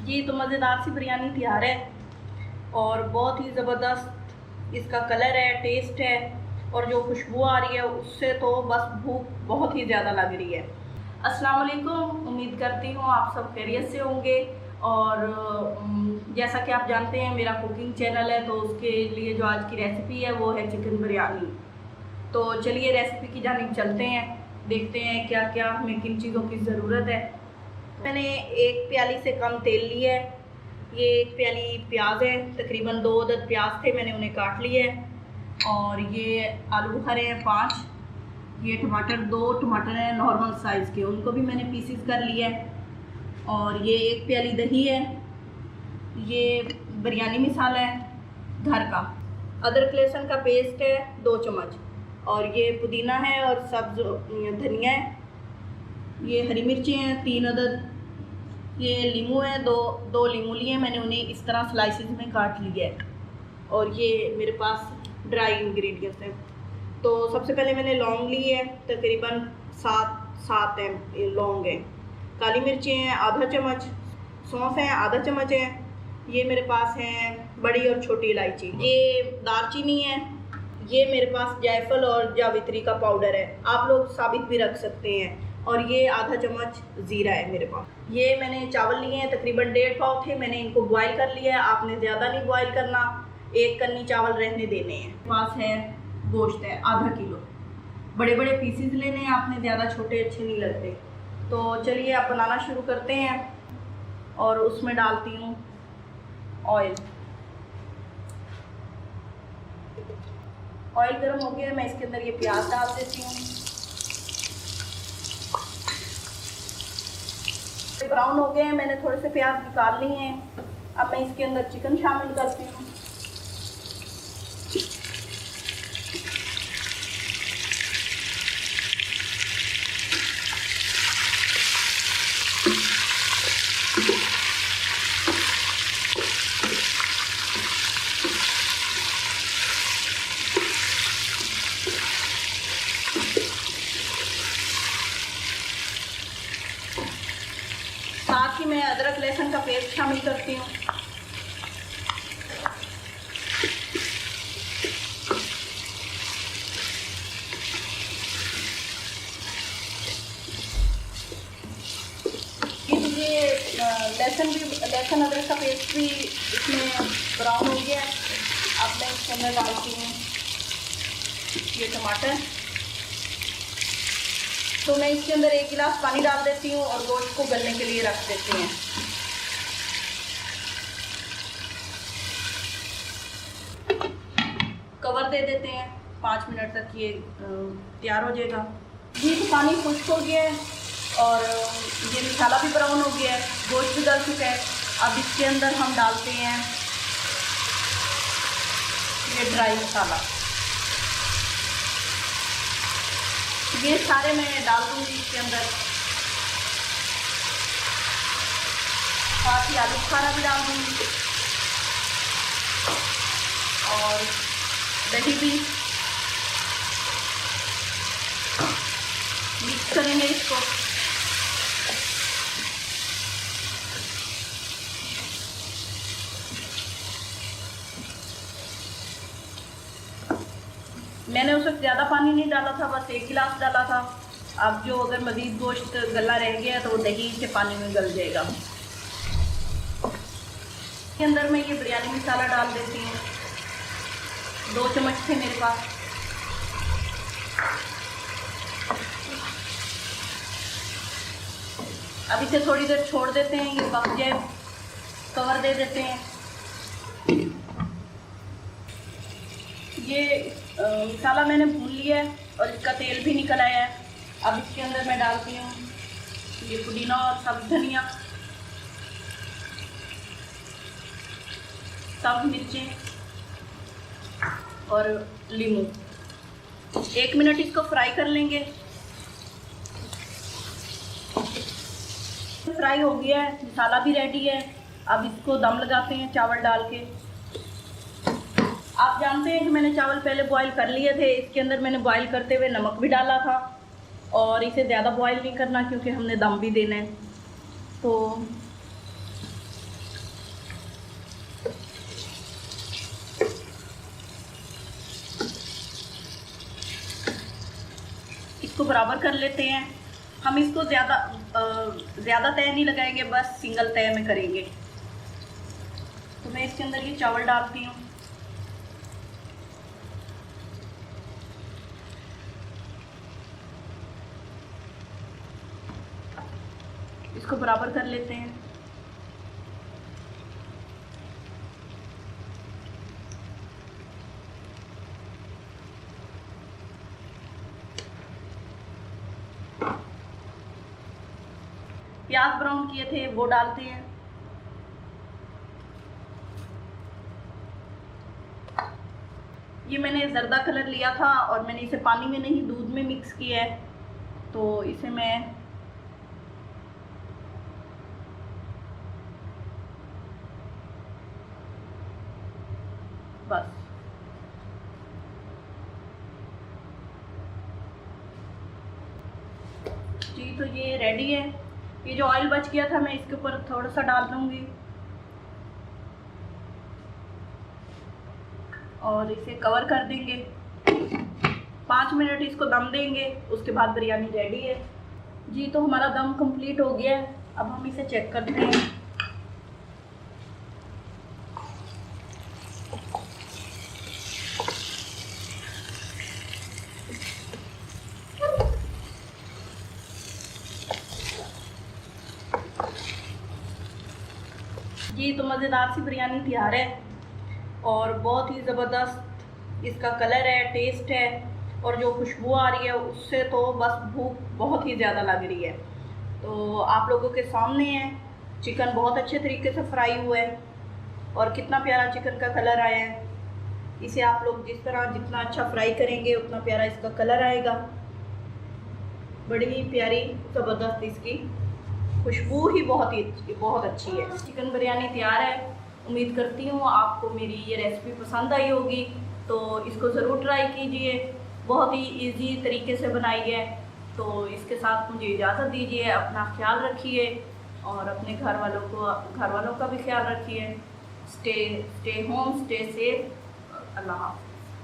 जी तो मज़ेदार सी बिरयानी तैयार है और बहुत ही ज़बरदस्त इसका कलर है, टेस्ट है और जो खुशबू आ रही है उससे तो बस भूख बहुत ही ज़्यादा लग रही है। अस्सलाम वालेकुम, उम्मीद करती हूँ आप सब खैरियत से होंगे। और जैसा कि आप जानते हैं मेरा कुकिंग चैनल है, तो उसके लिए जो आज की रेसिपी है वो है चिकन बिरयानी। तो चलिए रेसिपी की जानिब चलते हैं, देखते हैं क्या क्या हमें किन चीज़ों की ज़रूरत है। मैंने एक प्याली से कम तेल लिया है। ये एक प्याली प्याज है, तकरीबन 2 अदद प्याज थे, मैंने उन्हें काट लिया है। और ये आलू बुखारे हैं 5। ये टमाटर 2 टमाटर हैं नॉर्मल साइज़ के, उनको भी मैंने पीसीस कर लिया है। और ये एक प्याली दही है। ये बिरयानी मसाला है घर का। अदरक लहसुन का पेस्ट है 2 चम्मच। और ये पुदीना है और सब्ज़ धनिया है। ये हरी मिर्ची हैं 3 अदद। ये लीमू है, दो लीमू लिए मैंने, उन्हें इस तरह स्लाइसेस में काट लिया है। और ये मेरे पास ड्राई इंग्रेडिएंट्स हैं। तो सबसे पहले मैंने लौंग ली है, तकरीबन 7 लौंग हैं। काली मिर्ची हैं आधा चम्मच, सौंफ हैं आधा चम्मच है। ये मेरे पास हैं बड़ी और छोटी इलायची। ये दालचीनी है। ये मेरे पास जायफल और जावित्री का पाउडर है, आप लोग साबित भी रख सकते हैं। और ये आधा चम्मच ज़ीरा है मेरे पास। ये मैंने चावल लिए हैं, तकरीबन 1.5 पाव थे, मैंने इनको बॉईल कर लिया है। आपने ज़्यादा नहीं बॉईल करना, 1 कन्नी चावल रहने देने हैं। पास है गोश्त है आधा किलो। बड़े बड़े पीसीज लेने हैं आपने, ज़्यादा छोटे अच्छे नहीं लगते। तो चलिए आप बनाना शुरू करते हैं। और उसमें डालती हूँ ऑयल। ऑयल गर्म हो गया, मैं इसके अंदर ये प्याज डाल देती हूँ। ब्राउन हो गए हैं, मैंने थोड़े से प्याज निकाल लिए हैं। अब मैं इसके अंदर चिकन शामिल करती हूँ। साथ ही मैं अदरक लहसुन का पेस्ट शामिल करती हूँ। ये लहसुन अदरक का पेस्ट भी इसमें ब्राउन हो गया है। अब मैं इसके अंदर डालती हूँ ये टमाटर। तो मैं इसके अंदर 1 गिलास पानी डाल देती हूँ और गोश्त को गलने के लिए रख देते हैं। कवर दे देते हैं, 5 मिनट तक ये तैयार हो जाएगा। ये तो पानी खुश्क हो गया है और ये मसाला भी ब्राउन हो गया है, गोश्त भी गल चुका है। अब इसके अंदर हम डालते हैं ये ड्राई मसाला। ये सारे मैं डाल दूँगी इसके अंदर। साथ ही आलू बुखारा भी डाल दूँगी और दही भी। मिक्स करेंगे इसको। मैंने उस वक्त ज़्यादा पानी नहीं डाला था, बस 1 गिलास डाला था। अब जो अगर मज़ीद गोश्त गला रह गया तो वो दही के पानी में गल जाएगा। इसके अंदर मैं ये बिरयानी मसाला डाल देती हूँ। 2 चम्मच थे मेरे पास। अब इसे थोड़ी देर छोड़ देते हैं, ये पक जाए। कवर दे देते हैं। ये मसाला मैंने भून लिया है और इसका तेल भी निकल आया है। अब इसके अंदर मैं डालती हूँ ये पुदीना और सब्ज़ धनिया, सब्ज़ मिर्चें और लीमू। 1 मिनट इसको फ्राई कर लेंगे। फ्राई हो गया है, मसाला भी रेडी है। अब इसको दम लगाते हैं चावल डाल के। आप जानते हैं कि मैंने चावल पहले बॉईल कर लिए थे। इसके अंदर मैंने बॉईल करते हुए नमक भी डाला था और इसे ज़्यादा बॉईल नहीं करना क्योंकि हमने दम भी देना है। तो इसको बराबर कर लेते हैं। हम इसको ज़्यादा तय नहीं लगाएंगे, बस सिंगल तय में करेंगे। तो मैं इसके अंदर ये चावल डालती हूँ। इसको बराबर कर लेते हैं। प्याज ब्राउन किए थे वो डालते हैं। ये मैंने जर्दा कलर लिया था और मैंने इसे पानी में नहीं दूध में मिक्स किया है, तो इसे मैं बस जी, तो ये रेडी है। ये जो ऑयल बच गया था मैं इसके ऊपर थोड़ा सा डाल दूंगी और इसे कवर कर देंगे। 5 मिनट इसको दम देंगे, उसके बाद बिरयानी रेडी है जी। तो हमारा दम कंप्लीट हो गया है। अब हम इसे चेक करते हैं। जी, तो मज़ेदार सी बिरयानी तैयार है और बहुत ही ज़बरदस्त इसका कलर है, टेस्ट है और जो खुशबू आ रही है उससे तो बस भूख बहुत ही ज़्यादा लग रही है। तो आप लोगों के सामने है, चिकन बहुत अच्छे तरीके से फ्राई हुआ है और कितना प्यारा चिकन का कलर आया है। इसे आप लोग जितना अच्छा फ्राई करेंगे उतना प्यारा इसका कलर आएगा। बड़ी ही प्यारी ज़बरदस्त इसकी खुशबू ही बहुत अच्छी है। चिकन बिरयानी तैयार है। उम्मीद करती हूँ आपको मेरी ये रेसिपी पसंद आई होगी, तो इसको ज़रूर ट्राई कीजिए। बहुत ही इजी तरीके से बनाई है। तो इसके साथ मुझे इजाज़त दीजिए। अपना ख्याल रखिए और अपने घर वालों का भी ख्याल रखिए। Stay home, stay safe. अल्लाह हाफ़िज़।